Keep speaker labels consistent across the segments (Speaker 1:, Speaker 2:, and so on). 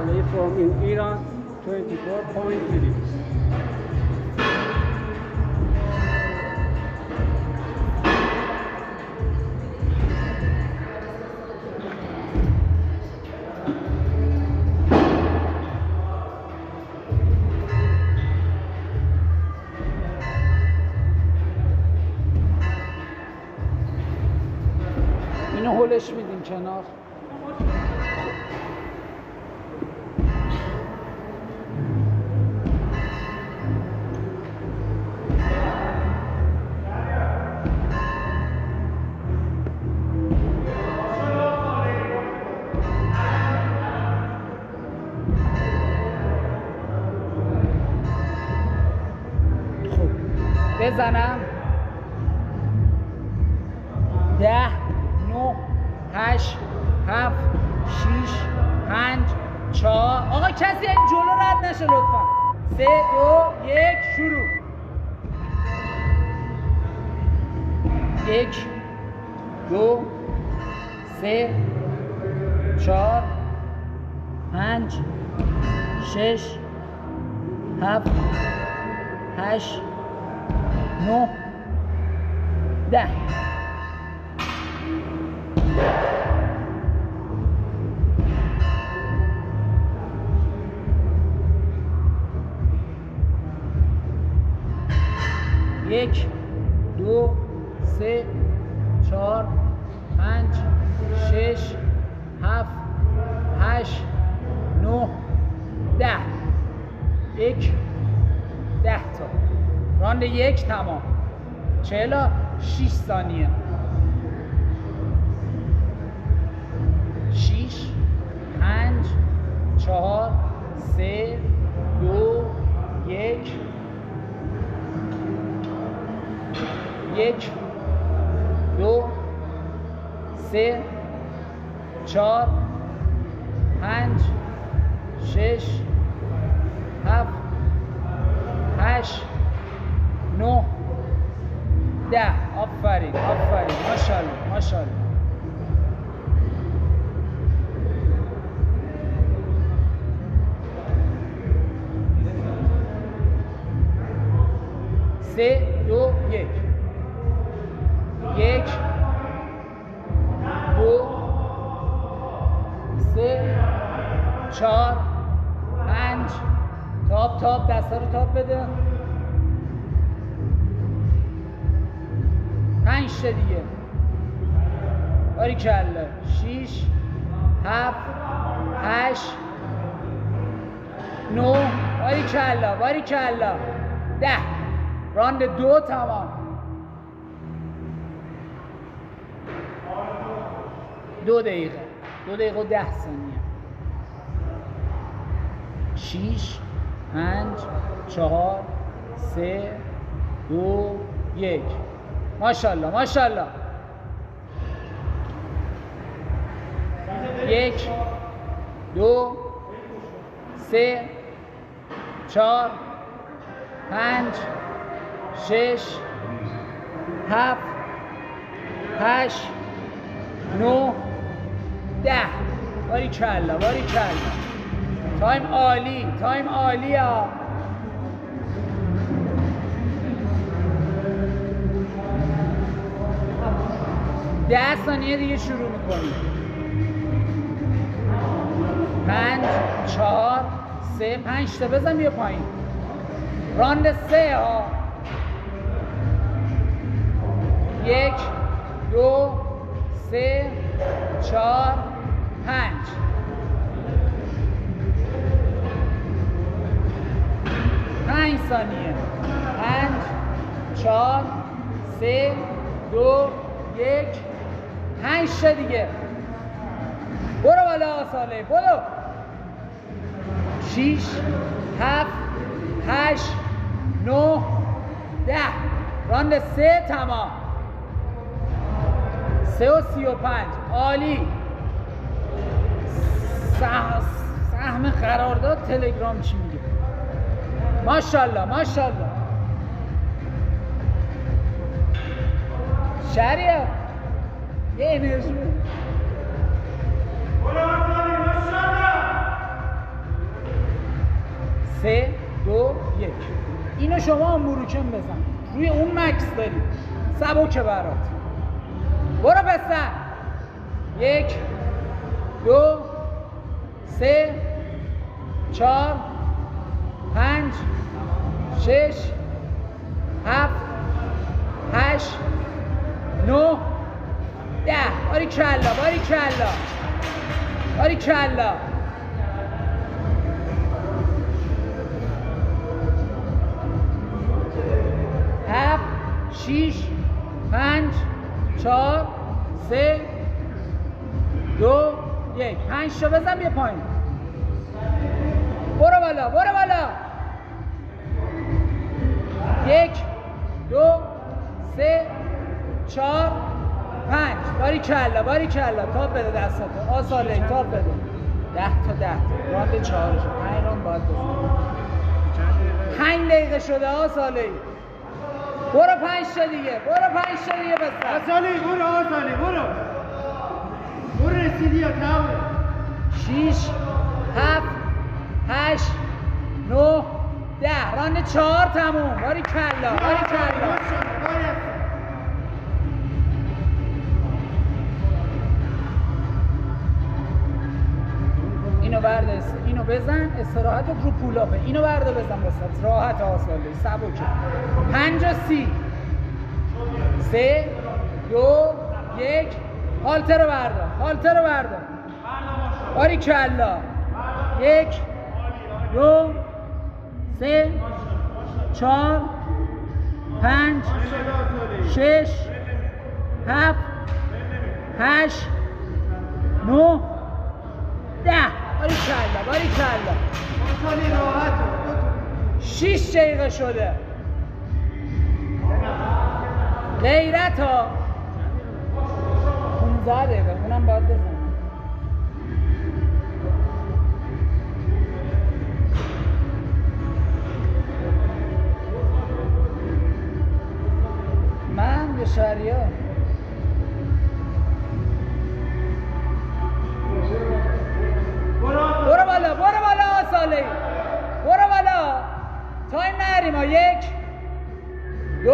Speaker 1: Saleh from in Iran, 24 point minutes. اینو هولش میدیم کنار. بزنم 10 9 8 7 6 5 4 آقا کسی این جلو رد نشه لطفا. 3 2 1 شروع. 1 2 3 4 5 6 7 8 9 10. یک دو سه چهار پنج شش هفت هشت نه 10. 10 تا. راند 1 تمام. 46 ثانیه. 6 5 4 3 2 1 1 2 3 4 5 6 7 8 9 10. آفرین آفرین ماشاءالله ماشاءالله. سه دو یک. 1 2 3 4 5 تاب دستا رو تاب بده. 5 تا دیگه. باریکلا. 6 7 8 9 باریکلا 10. راند 2 تمام. 2 دقیقه و 10 ثانیه. 6 5 4 3 2 1. ماشاءالله ماشاءالله. 1 2 3 4 5 6 7 8 9 10. باریکلا تایم عالی ها. ده ثانیه دیگه شروع میکنیم. 5 4 3 5 تا بزن بیا پایین. راند 3 ها. 1 2 3 4 5. 5 ثانیه. 5 4 3 2 1. 5 تا دیگه. برو بالا صالح برو. 6 7 8 9 10. راند 3 تمام. 3 و 35. عالی. سهم قرارداد تلگرام چی میگه؟ ماشاءالله ماشاءالله. شهریار یه انرژی شما هم مروکم بزن، روی اون مکس داری، سبکه برات. برو پسر. 1 2 3 4 5 6 7 8 9 10. باریکلا باریکلا باریکلا. 7 6 5 4 3 2 1. 5 تا بزن بیا پایین. برو بالا برو بالا. 1 2 3 4 5. باریکلا باریکلا. تاپ بده دستاتو. آساله تاپ بده. 10 تا 10 راند 4 5 راند باید بزن. 5 دقیقه شده آساله. برو 5 تا دیگه. برو 5 تا دیگه بزن.
Speaker 2: آساله برو آساله برو. برو رسیدی یا تمام.
Speaker 1: 6 7 8 9 10. راند 4 تموم. باریکلا باریکلا. اینو برده اینو بزن استراحت رو پولاپه. اینو برده بزن بسات راحت آساله سبکه. 5 و 30 3 2 1. هالتر رو بردار هالتر رو بردار. باریکلا. 1 2 3 4 5 6 7 8 9 10. باریکلا باریکلا.
Speaker 2: آساله راحت.
Speaker 1: 6 دقیقه شده. غیرت ها 15 دقیقه اونم باید بزن. من به شهریار برو بالا برو بالا آساله. برو بالا. تایم نریم ها. 1 2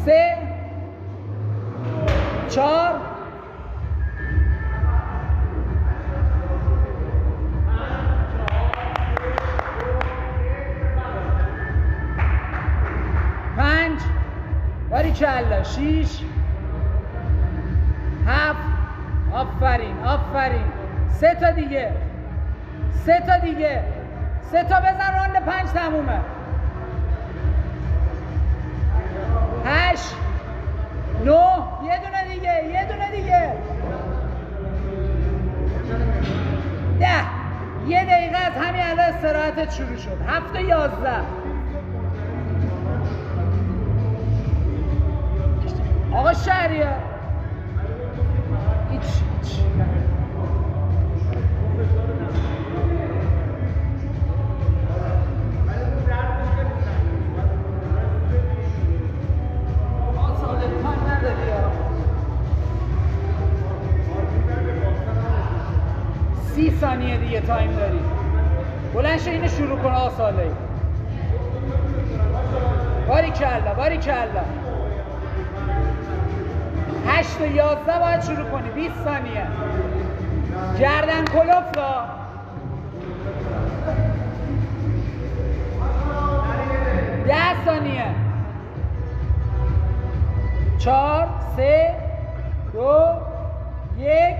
Speaker 1: 3 4 5. باریکلا. 6 7. آفرین آفرین. 3 تا دیگه 3 تا دیگه. 3 تا بزن راند 5 تمومه. 8 9. یه دونه دیگه یه دونه دیگه. 10. 1 دقیقه از همین الان استراحتت شروع شد. 7 تا 11. آقا شهریار هیچ 30 ثانیه دیگه تایم داری. بلند شو اینو شروع کن آساله. باریکلا باریکلا. 8 و 11 باید شروع کنی. 20 ثانیه. گردن کلوف را. 10 ثانیه. 4 3 2 1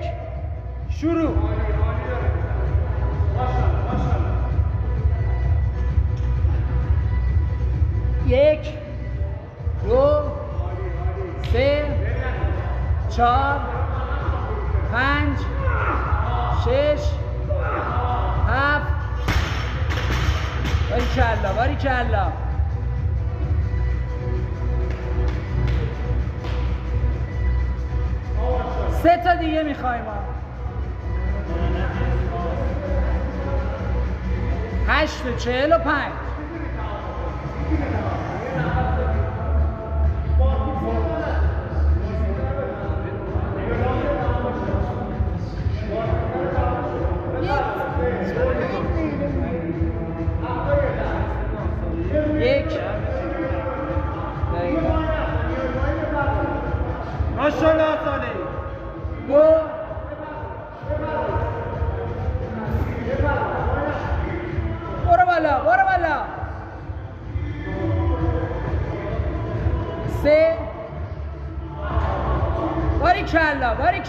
Speaker 1: شروع. 1 2 3 4 5 6 7. باریکلا باریکلا. 3 تا دیگه میخوایم ما. 8 و 45.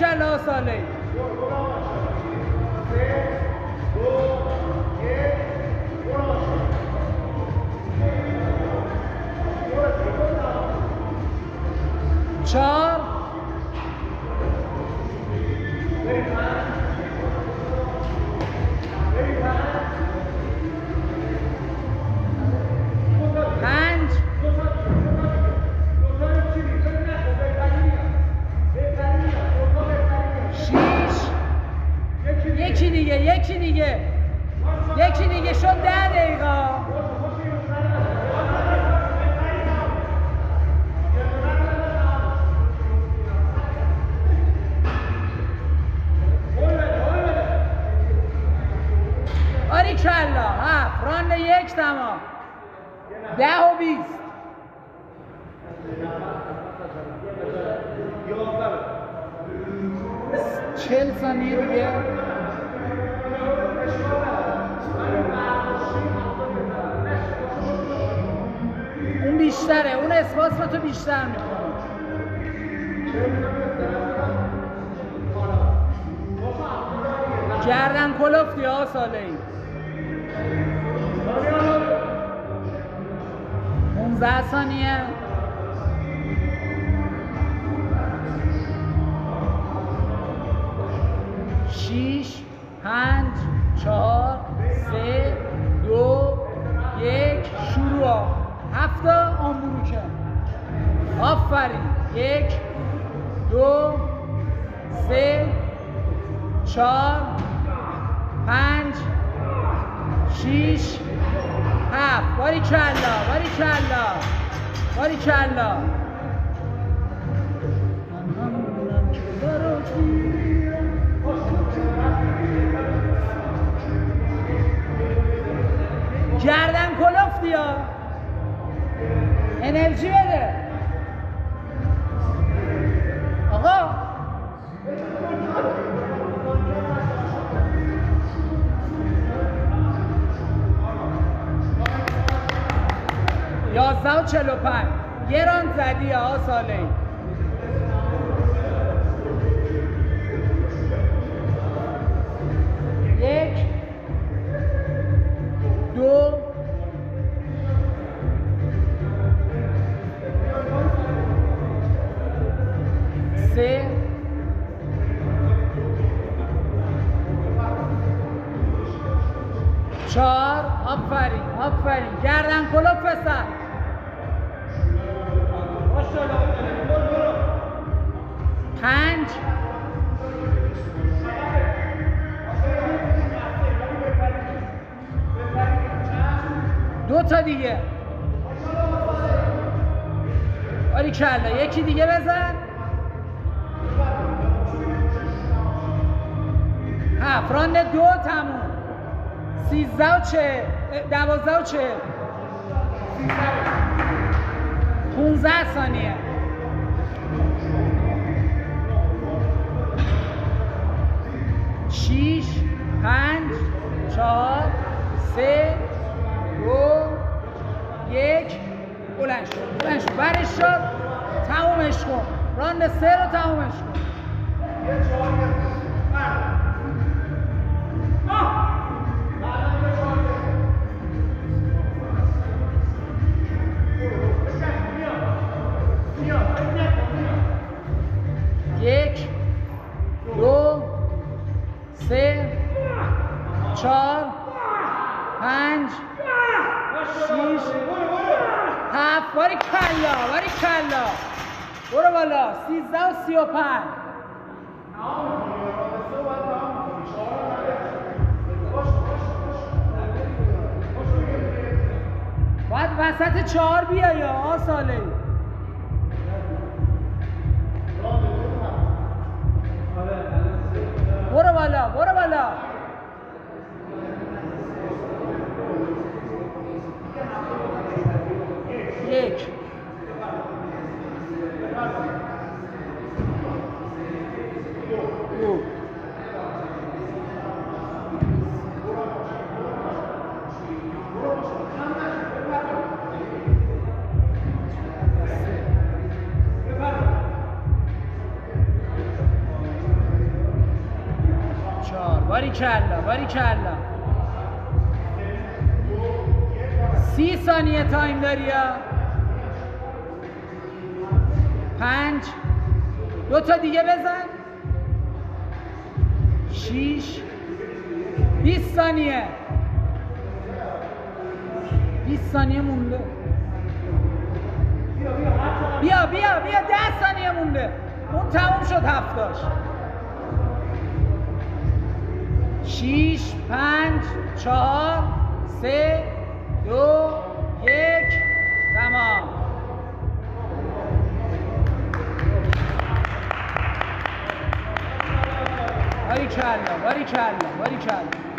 Speaker 1: باریکلا ساله. چهار پنج شیش یکی دیگه شد 10 دقیقه. باریکلا. 7 راند 1 تمام. 10 و 20. 40 ثانیه دیگه. اون بیشتره، اون اسپاسم تو بیشتر میکنه. گردن کلفتی ها ساله‌ای. 15 ثانیه. شیش 5 4 3 2 1 شروع. 7 آمبروکن. آفرین. 1 2 3 4 5 6 7. باریکلا. گردن کلفتی ها. انرژی بده آقا. یازده و 45. یه راند زدی ها ساله‌ای. یک 2 3 4. آفرین. گردن کلوف پسر. 5 2 تا دیگه. باریکلا. یکی دیگه بزن. 7 راند 2 تموم. 13 و 40. 12 و 40. 15 ثانیه. 6 5 4 3 2 1. بلند شد. برش شد. تمومش کن. راند 3 رو تمومش کن. یک 2 3 4 5 6 7. باریکلا. برو بالا. 13 و 35. باید وسط 4 بیای یا ساله‌ای. برو بالا. یک 2 5 باریکلا باریکلا 30 ثانیه تایم داری یا 5 2 تا دیگه بزن 6 20 ثانیه 20 ثانیه مونده بیا 10 ثانیه مونده اون تموم شد هفتاش 6 5 4 3 2 1 تمام باریکلا باریکلا باریکلا